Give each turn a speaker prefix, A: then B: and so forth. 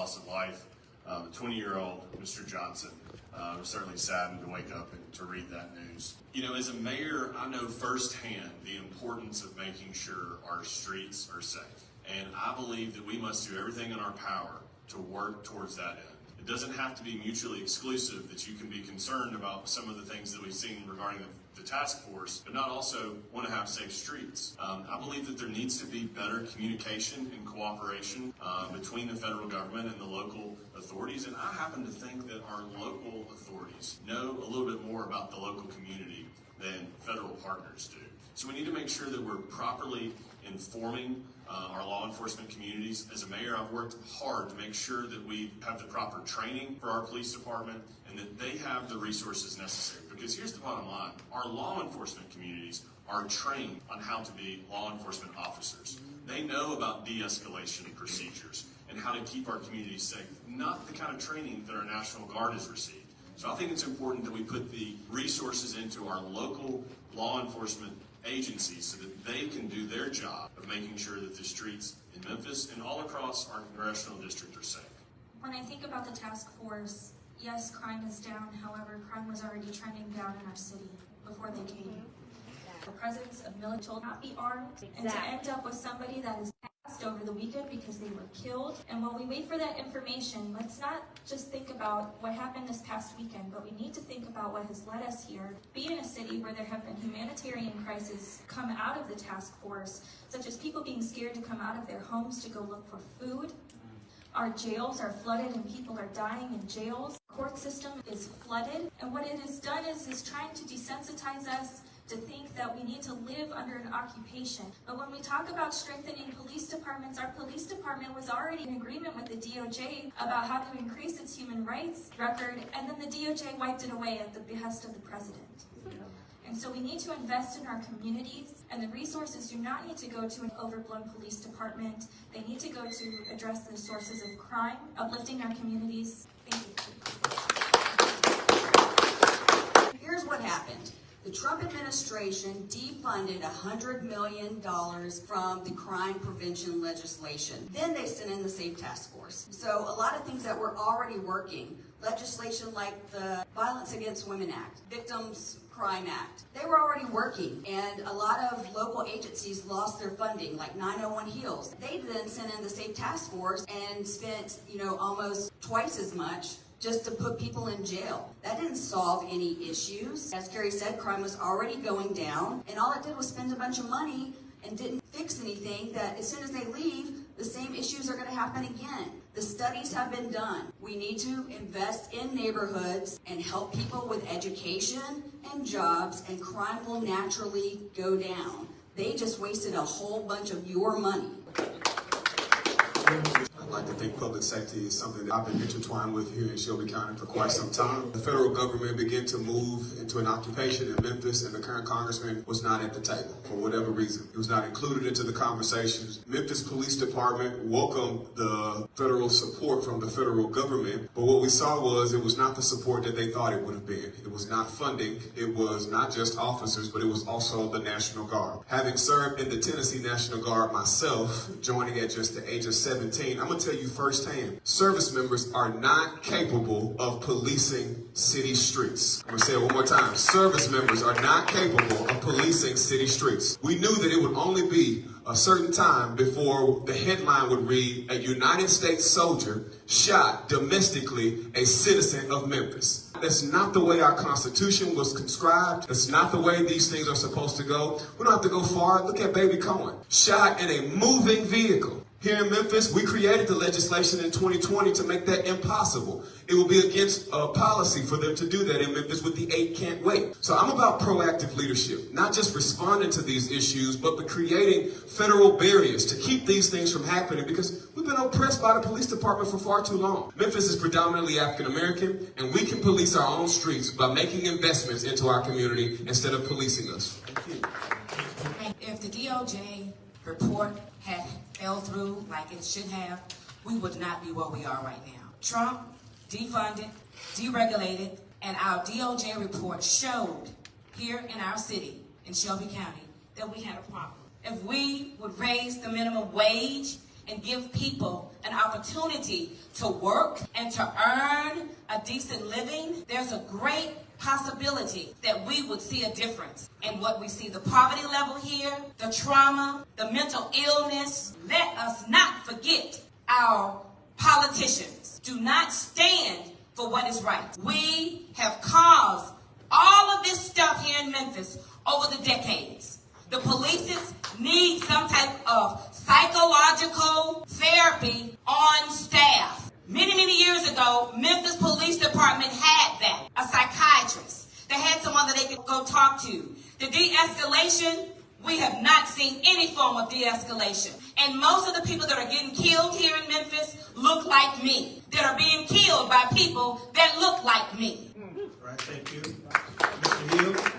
A: loss of life, the 20-year-old Mr. Johnson. Was certainly saddened to wake up and to read that news. You know, as a mayor, I know firsthand the importance of making sure our streets are safe. And I believe that we must do everything in our power to work towards that end. It doesn't have to be mutually exclusive that you can be concerned about some of the things that we've seen regarding the task force, but not also want to have safe streets. I believe that there needs to be better communication and cooperation between the federal government and the local authorities, and I happen to think that our local authorities know a little bit more about the local community than federal partners do. So we need to make sure that we're properly informing our law enforcement communities. As a mayor, I've worked hard to make sure that we have the proper training for our police department and that they have the resources necessary. Because here's the bottom line. Our law enforcement communities are trained on how to be law enforcement officers. They know about de-escalation procedures and how to keep our communities safe, not the kind of training that our National Guard has received. So I think it's important that we put the resources into our local law enforcement agencies so that they can do their job of making sure that the streets in Memphis and all across our congressional district are safe.
B: When I think about the task force, yes, crime is down. However, crime was already trending down in our city before they came. The presence of military will not be armed, and to end up with somebody that is passed over the weekend because they were killed. And while we wait for that information, let's not just think about what happened this past weekend, but we need to think about what has led us here. Be in a city where there have been humanitarian crises come out of the task force, such as people being scared to come out of their homes to go look for food. Our jails are flooded and people are dying in jails. The court system is flooded. And what it has done is trying to desensitize us to think that we need to live under an occupation. But when we talk about strengthening police departments, our police department was already in agreement with the DOJ about how to increase its human rights record, and then the DOJ wiped it away at the behest of the president. And so we need to invest in our communities, and the resources do not need to go to an overblown police department. They need to go to address the sources of crime, uplifting our communities. Thank you.
C: Here's what happened. The Trump administration defunded $100 million from the crime prevention legislation. Then they sent in the Safe Task Force. So a lot of things that were already working, legislation like the Violence Against Women Act, Victims Crime Act, they were already working, and a lot of local agencies lost their funding, like 901 HEALS. They then sent in the Safe Task Force and spent, almost twice as much just to put people in jail. That didn't solve any issues. As Carrie said, crime was already going down, and all it did was spend a bunch of money and didn't fix anything that as soon as they leave, the same issues are going to happen again. The studies have been done. We need to invest in neighborhoods and help people with education and jobs, and crime will naturally go down. They just wasted a whole bunch of your money.
D: I'd like to think public safety is something that I've been intertwined with here in Shelby County for quite some time. The federal government began to move into an occupation in Memphis, and the current congressman was not at the table for whatever reason. He was not included into the conversations. Memphis Police Department welcomed the federal support from the federal government, but what we saw was it was not the support that they thought it would have been. It was not funding. It was not just officers, but it was also the National Guard. Having served in the Tennessee National Guard myself, joining at just the age of 17, I'm going to tell you firsthand, service members are not capable of policing city streets. I'm going to say it one more time. Service members are not capable of policing city streets. We knew that it would only be a certain time before the headline would read, "A United States soldier shot domestically a citizen of Memphis." That's not the way our Constitution was conscribed. That's not the way these things are supposed to go. We don't have to go far. Look at Baby Cohen, shot in a moving vehicle. Here in Memphis, we created the legislation in 2020 to make that impossible. It will be against policy for them to do that in Memphis with the 8 can't wait. So I'm about proactive leadership, not just responding to these issues, but creating federal barriers to keep these things from happening, because we've been oppressed by the police department for far too long. Memphis is predominantly African American, and we can police our own streets by making investments into our community instead of policing us.
E: If the DOJ report had fell through like it should have, we would not be where we are right now. Trump defunded, deregulated, and our DOJ report showed here in our city, in Shelby County, that we had a problem. If we would raise the minimum wage, and give people an opportunity to work and to earn a decent living, there's a great possibility that we would see a difference in what we see. The poverty level here, the trauma, the mental illness. Let us not forget our politicians. Do not stand for what is right. We have caused all of this stuff here in Memphis over the decades. The police need some type of psychological therapy on staff. Many years ago, Memphis Police Department had that, a psychiatrist. They had someone that they could go talk to. The de-escalation, we have not seen any form of de-escalation. And most of the people that are getting killed here in Memphis look like me, that are being killed by people that look like me.
F: All right, thank you. Mr. Hill.